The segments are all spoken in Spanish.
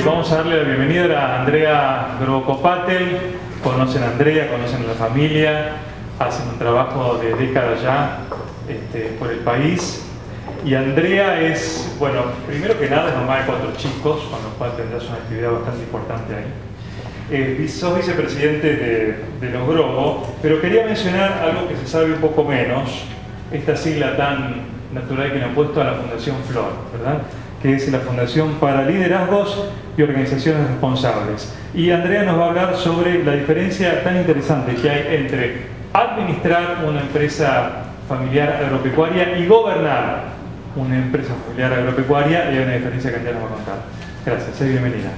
Vamos a darle la bienvenida a Andrea Groboco-Patel. Conocen a Andrea, conocen a la familia, hacen un trabajo de décadas ya por el país. Y Andrea es, bueno, primero que nada es mamá de 4 chicos, con lo cual tendrás una actividad bastante importante ahí. Sos vicepresidente de los Grobo, pero quería mencionar algo que se sabe un poco menos, esta sigla tan natural que le han puesto a la Fundación Flor, ¿verdad?, que es la Fundación para Liderazgos y Organizaciones Responsables. Y Andrea nos va a hablar sobre la diferencia tan interesante que hay entre administrar una empresa familiar agropecuaria y gobernar una empresa familiar agropecuaria, y hay una diferencia que Andrea nos va a contar. Gracias, bienvenida.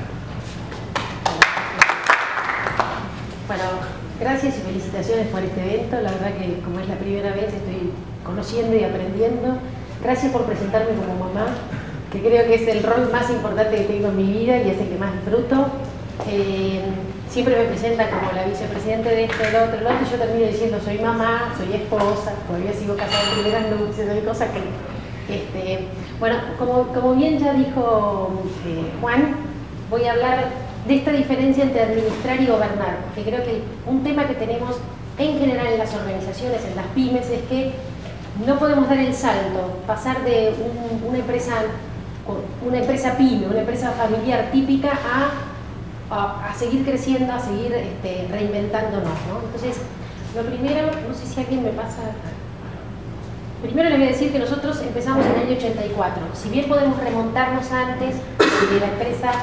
Bueno, gracias y felicitaciones por este evento. La verdad que como es la primera vez estoy conociendo y aprendiendo. Gracias por presentarme como mamá, que creo que es el rol más importante que tengo en mi vida y es el que más disfruto. Siempre me presentan como la vicepresidente de esto, del otro, y yo termino diciendo soy mamá, soy esposa, todavía sigo casada en primeras nupcias, hay cosas que... Bueno, como bien ya dijo Juan, voy a hablar de esta diferencia entre administrar y gobernar, porque creo que un tema que tenemos en general en las organizaciones, en las pymes, es que no podemos dar el salto, pasar de una empresa pyme, una empresa familiar típica a seguir creciendo, a seguir reinventándonos, ¿no? Entonces, lo primero, no sé si alguien me pasa... Primero les voy a decir que nosotros empezamos en el año 84. Si bien podemos remontarnos antes de la empresa,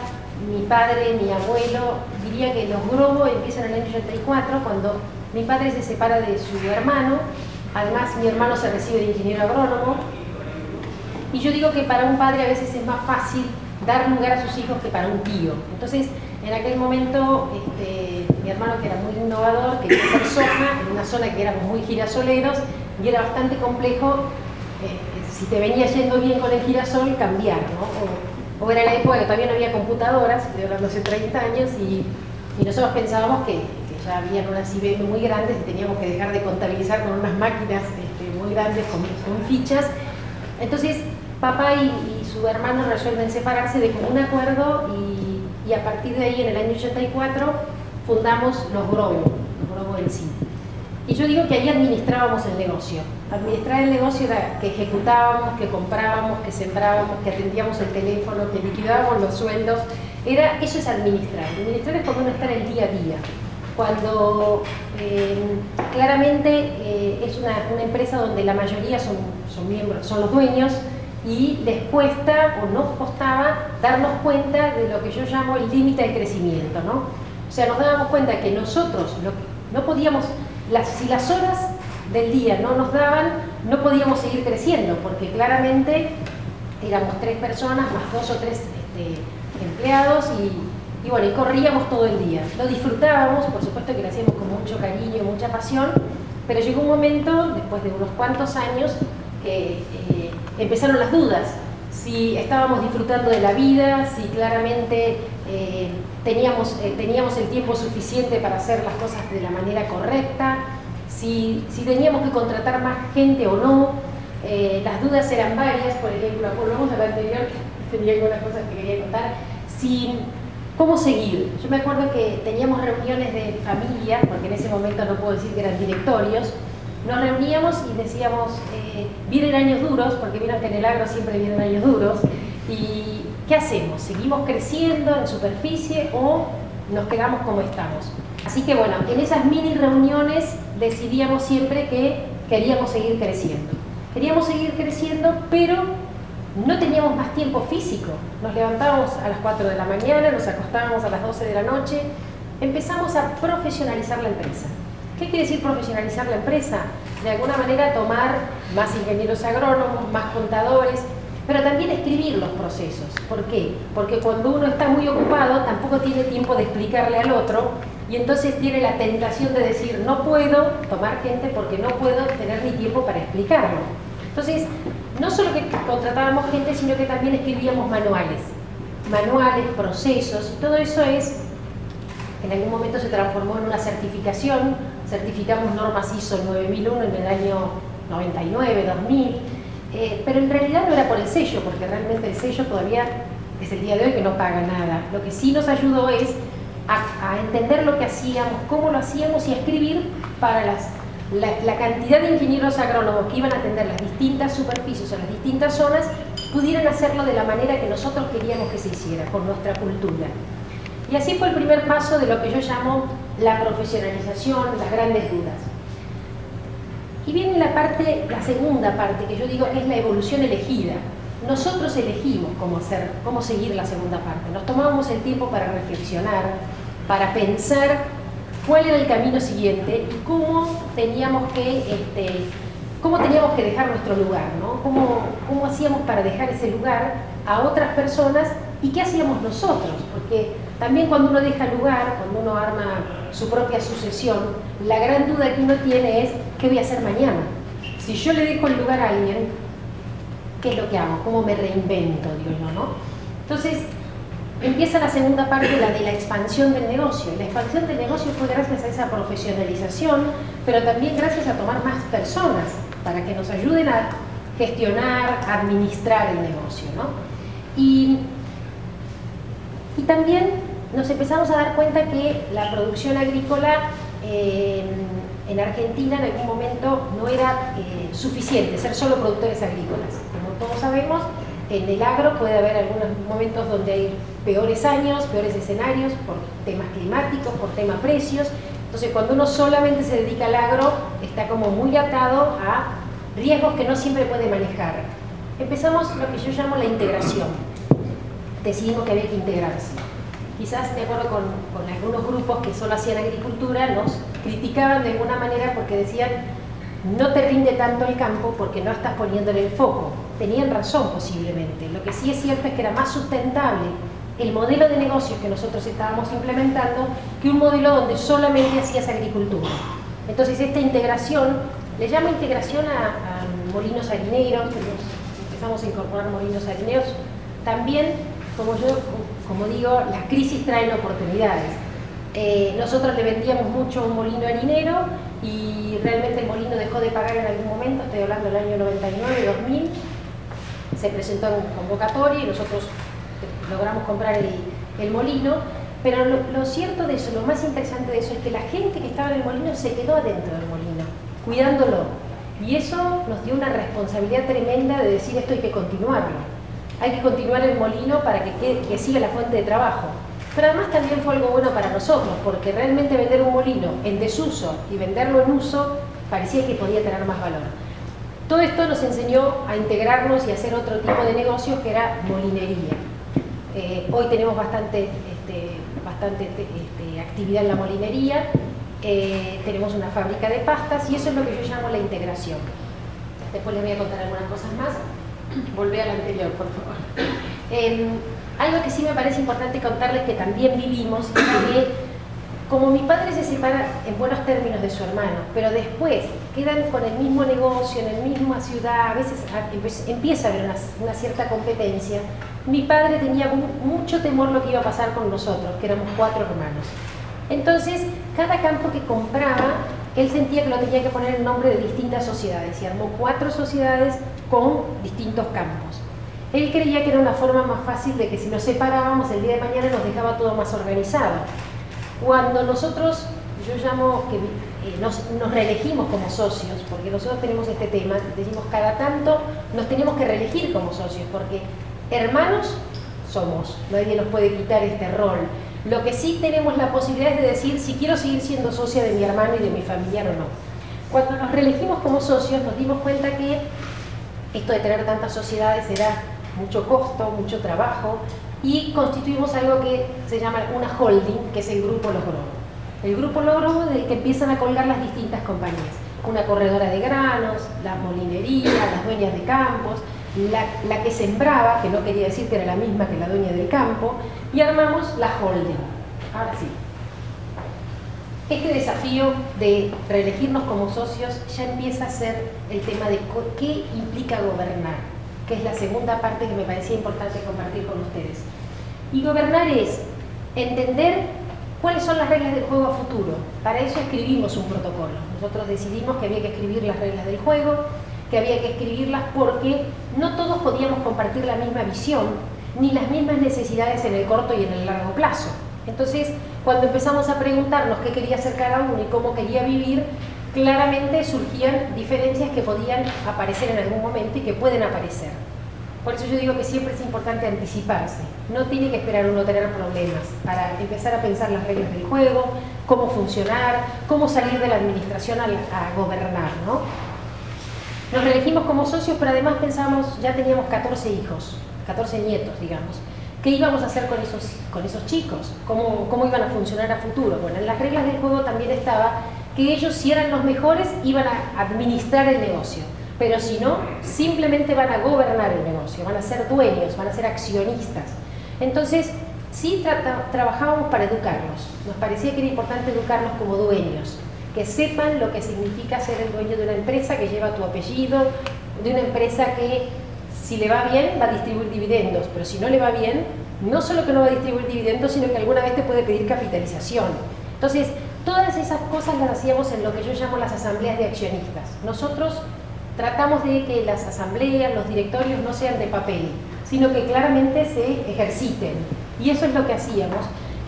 mi padre, mi abuelo, diría que los Grobo empiezan en el año 84, cuando mi padre se separa de su hermano. Además, mi hermano se recibe de ingeniero agrónomo. Y yo digo que para un padre a veces es más fácil dar lugar a sus hijos que para un tío. Entonces, en aquel momento, mi hermano, que era muy innovador, quería hacer soja en una zona que éramos muy girasoleros, y era bastante complejo, si te venía yendo bien con el girasol, cambiar, ¿no? O era la época que todavía no había computadoras, estoy hablando hace 30 años, y nosotros pensábamos que ya habían unas IBM muy grandes y teníamos que dejar de contabilizar con unas máquinas muy grandes, con fichas. Entonces, papá y su hermano resuelven separarse de común acuerdo y a partir de ahí, en el año 84, fundamos los Grobo en sí. Y yo digo que ahí administrábamos el negocio. Administrar el negocio era que ejecutábamos, que comprábamos, que sembrábamos, que atendíamos el teléfono, que liquidábamos los sueldos. Eso es administrar. Administrar es cuando uno está en el día a día. Cuando claramente es una empresa donde la mayoría son miembros, son los dueños, y les cuesta o nos costaba darnos cuenta de lo que yo llamo el límite del crecimiento, ¿no? O sea, nos dábamos cuenta que nosotros no podíamos, si las horas del día no nos daban, no podíamos seguir creciendo, porque claramente éramos 3 personas más 2 o 3 empleados y bueno, y corríamos todo el día. Lo disfrutábamos, por supuesto que lo hacíamos con mucho cariño y mucha pasión, pero llegó un momento, después de unos cuantos años, que empezaron las dudas. Si estábamos disfrutando de la vida, si claramente teníamos el tiempo suficiente para hacer las cosas de la manera correcta, si teníamos que contratar más gente o no. Las dudas eran varias. Por ejemplo, volvamos a la anterior, tenía algunas cosas que quería contar. ¿Cómo seguir? Yo me acuerdo que teníamos reuniones de familia, porque en ese momento no puedo decir que eran directorios. Nos reuníamos y decíamos, vienen años duros, porque vieron que en el agro siempre vienen años duros, y ¿qué hacemos? ¿Seguimos creciendo en superficie o nos quedamos como estamos? Así que bueno, en esas mini reuniones decidíamos siempre que queríamos seguir creciendo. Queríamos seguir creciendo, pero no teníamos más tiempo físico. Nos levantábamos a las 4 de la mañana, nos acostábamos a las 12 de la noche. Empezamos a profesionalizar la empresa. ¿Qué quiere decir profesionalizar la empresa? De alguna manera tomar más ingenieros agrónomos, más contadores, pero también escribir los procesos. ¿Por qué? Porque cuando uno está muy ocupado tampoco tiene tiempo de explicarle al otro y entonces tiene la tentación de decir no puedo tomar gente porque no puedo tener ni tiempo para explicarlo. Entonces, no solo que contratábamos gente, sino que también escribíamos manuales, procesos, y todo eso en algún momento se transformó en una certificación. Certificamos normas ISO 9001 en el año 99, 2000, pero en realidad no era por el sello, porque realmente el sello todavía es el día de hoy que no paga nada. Lo que sí nos ayudó es a entender lo que hacíamos, cómo lo hacíamos y a escribir para la cantidad de ingenieros agrónomos que iban a atender las distintas superficies o las distintas zonas, pudieran hacerlo de la manera que nosotros queríamos que se hiciera, con nuestra cultura. Y así fue el primer paso de lo que yo llamo la profesionalización, las grandes dudas. Y viene la segunda parte, que yo digo que es la evolución elegida. Nosotros elegimos cómo seguir la segunda parte. Nos tomábamos el tiempo para reflexionar, para pensar cuál era el camino siguiente y cómo teníamos que dejar nuestro lugar, ¿no? Cómo hacíamos para dejar ese lugar a otras personas y qué hacíamos nosotros. Porque también cuando uno deja lugar, cuando uno arma su propia sucesión, la gran duda que uno tiene es ¿qué voy a hacer mañana? Si yo le dejo el lugar a alguien, ¿qué es lo que hago? ¿Cómo me reinvento? Digo yo, ¿no? Entonces, empieza la segunda parte, la de la expansión del negocio. La expansión del negocio fue gracias a esa profesionalización, pero también gracias a tomar más personas para que nos ayuden a gestionar, a administrar el negocio, ¿no? Y también nos empezamos a dar cuenta que la producción agrícola en Argentina en algún momento no era suficiente, ser solo productores agrícolas. Como todos sabemos, en el agro puede haber algunos momentos donde hay peores años, peores escenarios por temas climáticos, por temas precios. Entonces, cuando uno solamente se dedica al agro, está como muy atado a riesgos que no siempre puede manejar. Empezamos lo que yo llamo la integración. Decidimos que había que integrarse. Quizás, de acuerdo con algunos grupos que solo hacían agricultura, nos criticaban de alguna manera porque decían no te rinde tanto el campo porque no estás poniéndole el foco. Tenían razón posiblemente. Lo que sí es cierto es que era más sustentable el modelo de negocios que nosotros estábamos implementando que un modelo donde solamente hacías agricultura. Entonces esta integración, le llamo integración a molinos harineros, empezamos a incorporar molinos harineros. También, como digo, las crisis traen oportunidades. Nosotros le vendíamos mucho a un molino harinero y realmente el molino dejó de pagar en algún momento, estoy hablando del año 99, 2000, se presentó en convocatoria y nosotros logramos comprar el molino, pero lo cierto de eso, lo más interesante de eso es que la gente que estaba en el molino se quedó adentro del molino, cuidándolo, y eso nos dio una responsabilidad tremenda de decir esto hay que continuarlo, hay que continuar el molino para que siga la fuente de trabajo. Pero además también fue algo bueno para nosotros, porque realmente vender un molino en desuso y venderlo en uso parecía que podía tener más valor. Todo esto nos enseñó a integrarnos y a hacer otro tipo de negocios que era molinería. Hoy tenemos bastante actividad en la molinería, tenemos una fábrica de pastas y eso es lo que yo llamo la integración. Después les voy a contar algunas cosas más. Volvé al anterior, por favor. Algo que sí me parece importante contarles que también vivimos es que como mi padre se separa en buenos términos de su hermano, pero después quedan con el mismo negocio, en la misma ciudad, a veces empieza a haber una cierta competencia, mi padre tenía mucho temor lo que iba a pasar con nosotros, que éramos 4 hermanos. Entonces, cada campo que compraba, él sentía que lo tenía que poner en nombre de distintas sociedades y armó 4 sociedades con distintos campos. Él creía que era una forma más fácil de que si nos separábamos el día de mañana nos dejaba todo más organizado. Cuando nosotros, yo llamo que nos reelegimos como socios, porque nosotros tenemos este tema, decimos cada tanto nos tenemos que reelegir como socios, porque hermanos somos, nadie nos puede quitar este rol. Lo que sí tenemos la posibilidad es de decir si quiero seguir siendo socia de mi hermano y de mi familiar o no. Cuando nos reelegimos como socios nos dimos cuenta que esto de tener tantas sociedades era mucho costo, mucho trabajo, y constituimos algo que se llama una holding, que es el Grupo Los Grobos. El Grupo Los Grobos es el que empiezan a colgar las distintas compañías. Una corredora de granos, la molinería, las dueñas de campos, la que sembraba, que no quería decir que era la misma que la dueña del campo, y armamos la holding. Ahora sí. Este desafío de reelegirnos como socios ya empieza a ser el tema de qué implica gobernar, que es la segunda parte que me parecía importante compartir con ustedes. Y gobernar es entender cuáles son las reglas del juego a futuro. Para eso escribimos un protocolo. Nosotros decidimos que había que escribir las reglas del juego, que había que escribirlas porque no todos podíamos compartir la misma visión ni las mismas necesidades en el corto y en el largo plazo. Entonces, cuando empezamos a preguntarnos qué quería hacer cada uno y cómo quería vivir, claramente surgían diferencias que podían aparecer en algún momento y que pueden aparecer. Por eso yo digo que siempre es importante anticiparse. No tiene que esperar uno tener problemas para empezar a pensar las reglas del juego, cómo funcionar, cómo salir de la administración a gobernar, ¿no? Nos reelegimos como socios, pero además pensamos, ya teníamos 14 hijos, 14 nietos, digamos. ¿Qué íbamos a hacer con esos chicos? ¿Cómo iban a funcionar a futuro? Bueno, en las reglas del juego también estaba que ellos, si eran los mejores, iban a administrar el negocio. Pero si no, simplemente van a gobernar el negocio, van a ser dueños, van a ser accionistas. Entonces, sí trabajábamos para educarlos. Nos parecía que era importante educarlos como dueños, que sepan lo que significa ser el dueño de una empresa que lleva tu apellido, de una empresa que, si le va bien, va a distribuir dividendos, pero si no le va bien, no solo que no va a distribuir dividendos, sino que alguna vez te puede pedir capitalización. Entonces, todas esas cosas las hacíamos en lo que yo llamo las asambleas de accionistas. Nosotros tratamos de que las asambleas, los directorios no sean de papel, sino que claramente se ejerciten. Y eso es lo que hacíamos.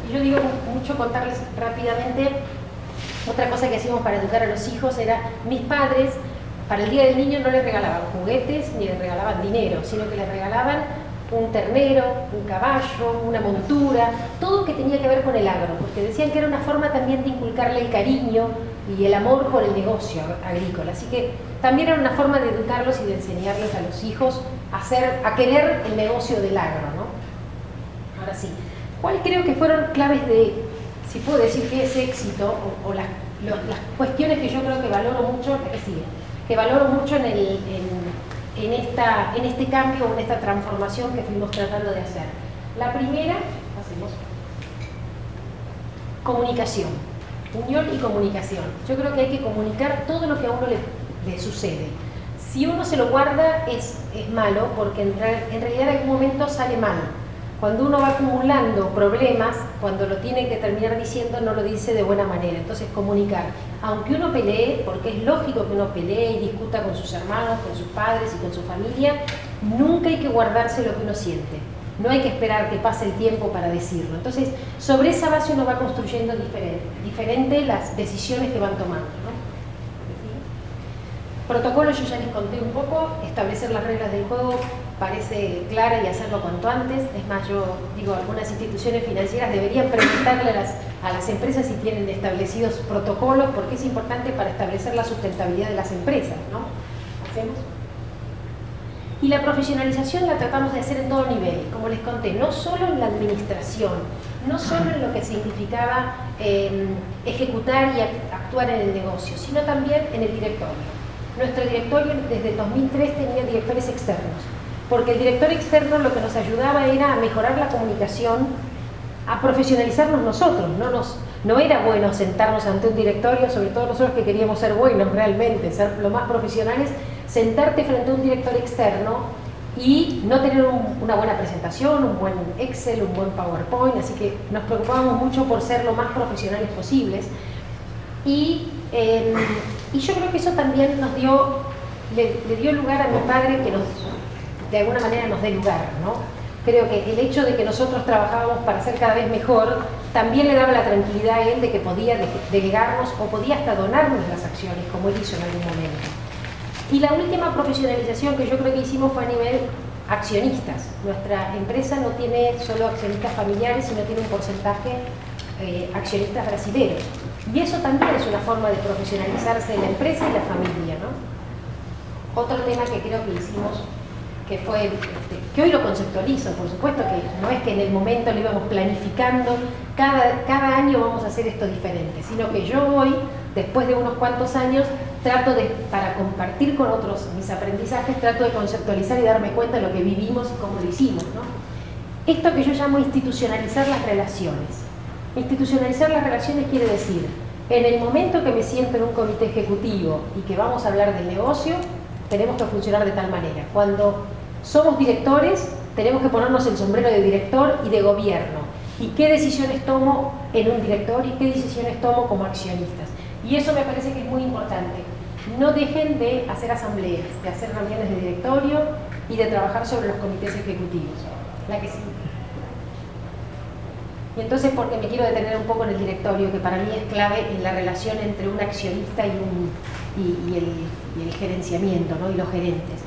Y yo digo mucho, contarles rápidamente, otra cosa que hacíamos para educar a los hijos era, mis padres, para el Día del Niño no les regalaban juguetes ni les regalaban dinero, sino que les regalaban un ternero, un caballo, una montura, todo que tenía que ver con el agro, porque decían que era una forma también de inculcarle el cariño y el amor por el negocio agrícola. Así que también era una forma de educarlos y de enseñarles a los hijos a querer el negocio del agro, ¿no? Ahora sí, ¿cuál creo que fueron claves de, si puedo decir que es éxito, o las cuestiones que yo creo que valoro mucho, que valoro mucho en este cambio o en esta transformación que fuimos tratando de hacer? La primera, comunicación, unión y comunicación. Yo creo que hay que comunicar todo lo que a uno le sucede. Si uno se lo guarda es malo, porque en realidad en algún momento sale mal. Cuando uno va acumulando problemas, cuando lo tiene que terminar diciendo, no lo dice de buena manera. Entonces, comunicar. Aunque uno pelee, porque es lógico que uno pelee y discuta con sus hermanos, con sus padres y con su familia, nunca hay que guardarse lo que uno siente. No hay que esperar que pase el tiempo para decirlo. Entonces, sobre esa base uno va construyendo diferente las decisiones que van tomando, ¿no? Protocolo, yo ya les conté un poco. Establecer las reglas del juego parece clara y hacerlo cuanto antes. Es más, yo digo, algunas instituciones financieras deberían preguntarle a las empresas si tienen establecidos protocolos, porque es importante para establecer la sustentabilidad de las empresas, ¿no? ¿Hacemos? Y la profesionalización la tratamos de hacer en todo nivel, como les conté, no solo en la administración, no solo en lo que significaba ejecutar y actuar en el negocio, sino también en el directorio. Nuestro directorio desde el 2003 tenía directores externos, porque el director externo lo que nos ayudaba era a mejorar la comunicación, a profesionalizarnos nosotros. No era bueno sentarnos ante un directorio, sobre todo nosotros que queríamos ser buenos realmente, ser lo más profesionales, sentarte frente a un director externo y no tener una buena presentación, un buen Excel, un buen PowerPoint, así que nos preocupábamos mucho por ser lo más profesionales posibles. Y yo creo que eso también le dio lugar a mi padre que de alguna manera nos dé lugar, ¿no? Creo que el hecho de que nosotros trabajábamos para ser cada vez mejor también le daba la tranquilidad a él de que podía delegarnos o podía hasta donarnos las acciones, como él hizo en algún momento. Y la última profesionalización que yo creo que hicimos fue a nivel accionistas. Nuestra empresa no tiene solo accionistas familiares, sino tiene un porcentaje accionistas brasileños. Y eso también es una forma de profesionalizarse de la empresa y la familia, ¿no? Otro tema que creo que hicimos, que fue, que hoy lo conceptualizo, por supuesto que no es que en el momento lo íbamos planificando, cada año vamos a hacer esto diferente, sino que yo hoy, después de unos cuantos años, para compartir con otros mis aprendizajes, trato de conceptualizar y darme cuenta de lo que vivimos y cómo lo hicimos, ¿no? Esto que yo llamo institucionalizar las relaciones. Institucionalizar las relaciones quiere decir, en el momento que me siento en un comité ejecutivo y que vamos a hablar del negocio, tenemos que funcionar de tal manera. Cuando somos directores, tenemos que ponernos el sombrero de director y de gobierno. ¿Y qué decisiones tomo en un director y qué decisiones tomo como accionistas? Y eso me parece que es muy importante. no dejen de hacer asambleas, de hacer reuniones de directorio y de trabajar sobre los comités ejecutivos. La que sí. Y entonces, porque me quiero detener un poco en el directorio, que para mí es clave en la relación entre un accionista y el gerenciamiento, ¿no? Y los gerentes.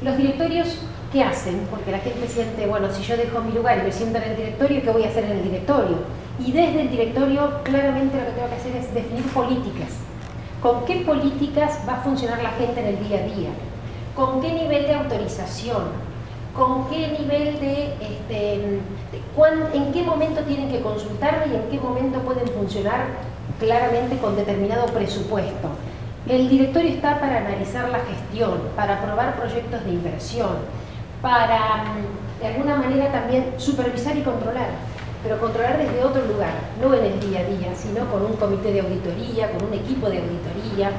Los directorios, ¿qué hacen? Porque la gente siente, bueno, si yo dejo mi lugar y me siento en el directorio, ¿qué voy a hacer en el directorio? Y desde el directorio, claramente lo que tengo que hacer es definir políticas. ¿Con qué políticas va a funcionar la gente en el día a día? ¿Con qué nivel de autorización? ¿Con qué nivel en qué momento tienen que consultarme y en qué momento pueden funcionar claramente con determinado presupuesto? El directorio está para analizar la gestión, para aprobar proyectos de inversión, para de alguna manera también supervisar y controlar, pero controlar desde otro lugar, no en el día a día, sino con un comité de auditoría, con un equipo de auditoría.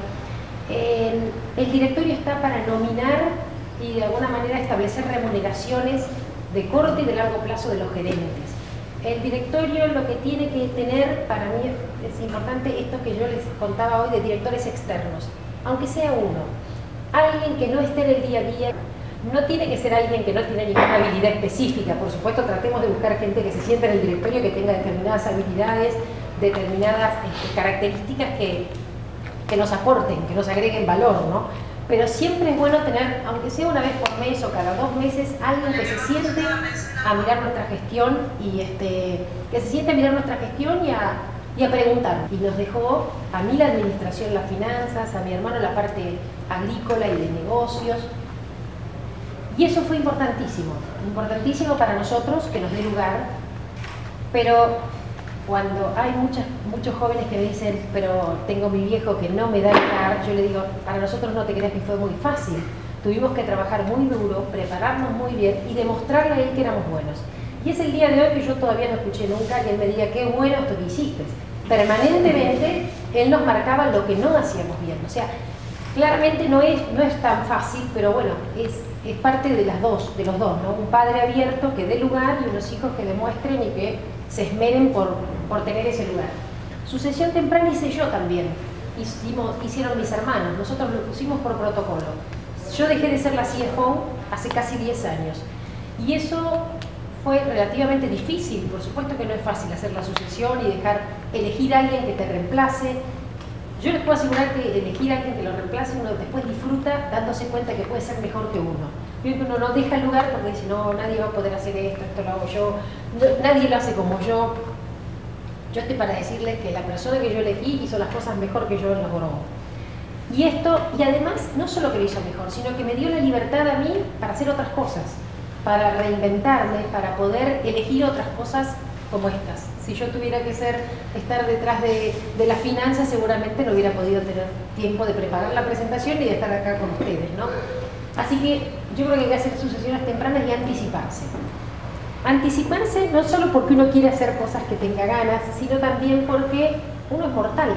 El directorio está para nominar y de alguna manera establecer remuneraciones de corto y de largo plazo de los gerentes. El directorio lo que tiene que tener, para mí es importante esto que yo les contaba hoy de directores externos, aunque sea uno, alguien que no esté en el día a día. No tiene que ser alguien que no tiene ninguna habilidad específica, por supuesto tratemos de buscar gente que se sienta en el directorio, que tenga determinadas habilidades, determinadas características que nos aporten, que nos agreguen valor, ¿no? Pero siempre es bueno tener, aunque sea una vez por mes o cada 2 meses, alguien que se siente a mirar nuestra gestión y que se siente a mirar nuestra gestión y a preguntar. Y nos dejó a mí la administración, las finanzas, a mi hermano la parte agrícola y de negocios. Y eso fue importantísimo para nosotros, que nos dé lugar, pero cuando hay muchos jóvenes que me dicen, pero tengo mi viejo que no me da lugar, yo le digo, para nosotros no te creas que fue muy fácil. Tuvimos que trabajar muy duro, prepararnos muy bien y demostrarle a él que éramos buenos. Y es el día de hoy que yo todavía no escuché nunca que él me diga, qué bueno esto que hiciste. Permanentemente él nos marcaba lo que no hacíamos bien. O sea, claramente no es tan fácil, pero bueno, es parte de los dos, ¿no? Un padre abierto que dé lugar y unos hijos que demuestren y que se esmeren por tener ese lugar. Sucesión temprana hice yo también, hicieron mis hermanos, nosotros lo pusimos por protocolo. Yo dejé de ser la CFO hace casi 10 años y eso fue relativamente difícil, por supuesto que no es fácil hacer la sucesión y elegir a alguien que te reemplace. Yo les puedo asegurar que elegir a alguien que lo reemplace uno después disfruta dándose cuenta que puede ser mejor que uno. Creo que uno no deja el lugar porque dice, no, nadie va a poder hacer esto lo hago yo, nadie lo hace como yo. Yo estoy para decirles que la persona que yo elegí hizo las cosas mejor que yo logró. Y además, no solo que lo hizo mejor, sino que me dio la libertad a mí para hacer otras cosas, para reinventarme, para poder elegir otras cosas como estas. Si yo tuviera que estar detrás de las finanzas, seguramente no hubiera podido tener tiempo de preparar la presentación y de estar acá con ustedes, ¿no? Así que yo creo que hay que hacer sucesiones tempranas y anticiparse. Anticiparse no solo porque uno quiere hacer cosas que tenga ganas, sino también porque uno es mortal.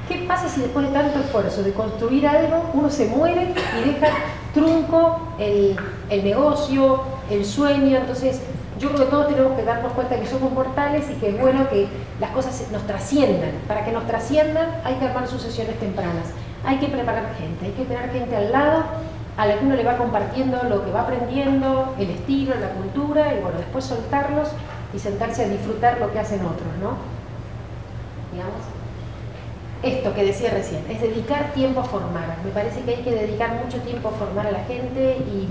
¿Qué pasa si después de tanto esfuerzo de construir algo, uno se muere y deja trunco el negocio, el sueño? Entonces, yo creo que todos tenemos que darnos cuenta que somos mortales y que es bueno que las cosas nos trasciendan. Para que nos trasciendan hay que armar sucesiones tempranas, hay que preparar gente, hay que tener gente al lado a la que uno le va compartiendo lo que va aprendiendo, el estilo, la cultura, y bueno, después soltarlos y sentarse a disfrutar lo que hacen otros, ¿no? Digamos, esto que decía recién, es dedicar tiempo a formar. Me parece que hay que dedicar mucho tiempo a formar a la gente y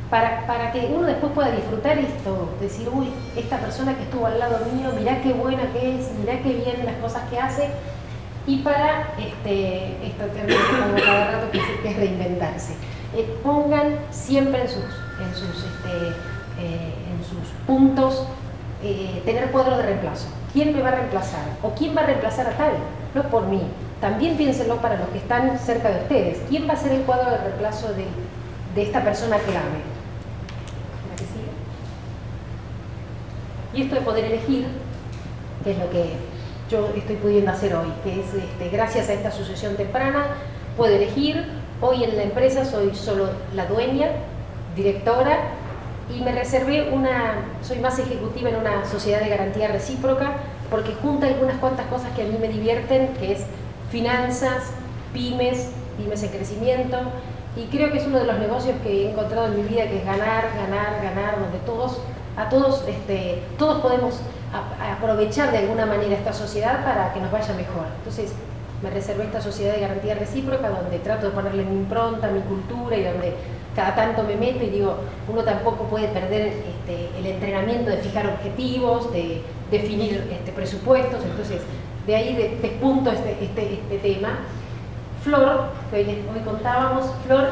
para que uno después pueda disfrutar esto, decir, uy, esta persona que estuvo al lado mío, mirá qué buena que es, mirá qué bien las cosas que hace, y para esto que como cada rato que es reinventarse. Pongan siempre en sus puntos tener cuadro de reemplazo. ¿Quién me va a reemplazar? ¿O quién va a reemplazar a tal? No por mí. También piénsenlo para los que están cerca de ustedes. ¿Quién va a ser el cuadro de reemplazo de esta persona clave? ¿La que sigue? Y esto de poder elegir, que es lo que yo estoy pudiendo hacer hoy, que es gracias a esta sucesión temprana, puedo elegir. Hoy en la empresa soy solo la dueña, directora, y me reservé soy más ejecutiva en una sociedad de garantía recíproca, porque junta algunas cuantas cosas que a mí me divierten, que es finanzas, pymes en crecimiento, y creo que es uno de los negocios que he encontrado en mi vida, que es ganar, ganar, ganar, donde todos podemos aprovechar de alguna manera esta sociedad para que nos vaya mejor. Entonces me reservé esta sociedad de garantía recíproca, donde trato de ponerle mi impronta, mi cultura, y donde cada tanto me meto y digo, uno tampoco puede perder el entrenamiento de fijar objetivos, de definir presupuestos. Entonces de ahí despunto este tema. Flor, que hoy contábamos, Flor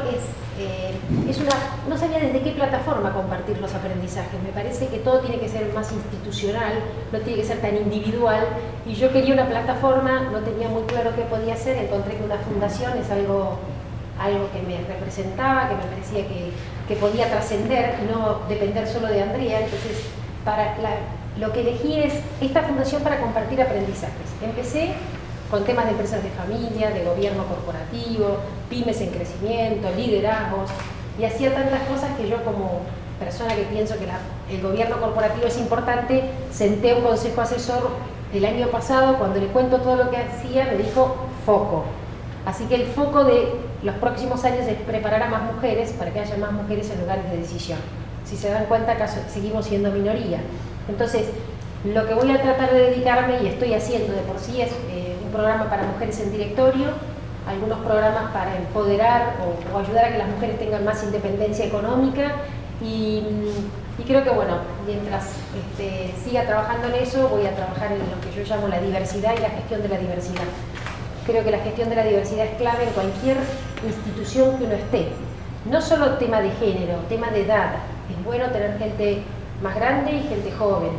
es una, no sabía desde qué plataforma compartir los aprendizajes. Me parece que todo tiene que ser más institucional, no tiene que ser tan individual, y yo quería una plataforma, no tenía muy claro qué podía hacer. Encontré que una fundación es algo que me representaba, que me parecía que podía trascender y no depender solo de Andrea. Entonces lo que elegí es esta fundación para compartir aprendizajes. Empecé con temas de empresas de familia, de gobierno corporativo, pymes en crecimiento, liderazgos, y hacía tantas cosas que yo, como persona que pienso que el gobierno corporativo es importante, senté un consejo asesor el año pasado. Cuando le cuento todo lo que hacía, me dijo foco. Así que el foco de los próximos años es preparar a más mujeres para que haya más mujeres en lugares de decisión. Si se dan cuenta, acá seguimos siendo minoría. Entonces, lo que voy a tratar de dedicarme, y estoy haciendo de por sí, es un programa para mujeres en directorio, algunos programas para empoderar o ayudar a que las mujeres tengan más independencia económica, y creo que, bueno, mientras siga trabajando en eso, voy a trabajar en lo que yo llamo la diversidad y la gestión de la diversidad. Creo que la gestión de la diversidad es clave en cualquier institución que uno esté. No solo tema de género, tema de edad. Es bueno tener gente más grande y gente joven.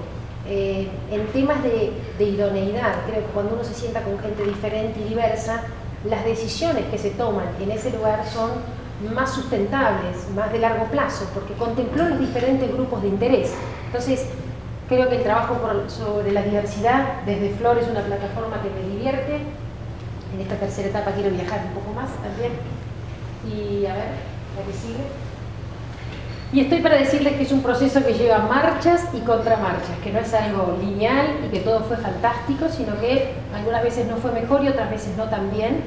En temas de idoneidad, creo que cuando uno se sienta con gente diferente y diversa, las decisiones que se toman en ese lugar son más sustentables, más de largo plazo, porque contempló los diferentes grupos de interés. Entonces, creo que el trabajo sobre la diversidad desde Flor es una plataforma que me divierte. En esta tercera etapa quiero viajar un poco más también. Y a ver, la que sigue. Y estoy para decirles que es un proceso que lleva marchas y contramarchas, que no es algo lineal y que todo fue fantástico, sino que algunas veces no fue mejor y otras veces no tan bien.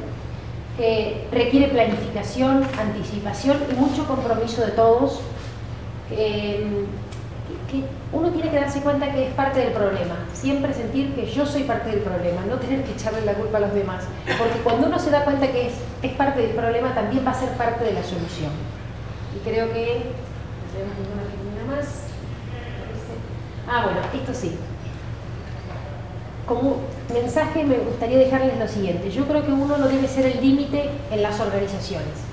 Requiere planificación, anticipación y mucho compromiso de todos. Que uno tiene que darse cuenta que es parte del problema, siempre sentir que yo soy parte del problema, no tener que echarle la culpa a los demás, porque cuando uno se da cuenta que es parte del problema, también va a ser parte de la solución. Y creo que no tenemos ninguna figura más. Bueno, esto sí. Como mensaje me gustaría dejarles lo siguiente: yo creo que uno no debe ser el límite en las organizaciones.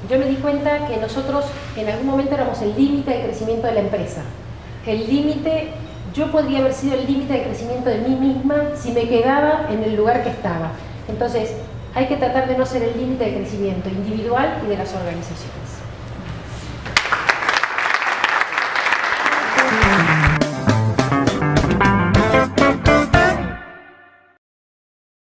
Yo me di cuenta que nosotros en algún momento éramos el límite del crecimiento de la empresa. Yo podría haber sido el límite de crecimiento de mí misma si me quedaba en el lugar que estaba. Entonces, hay que tratar de no ser el límite de crecimiento individual y de las organizaciones.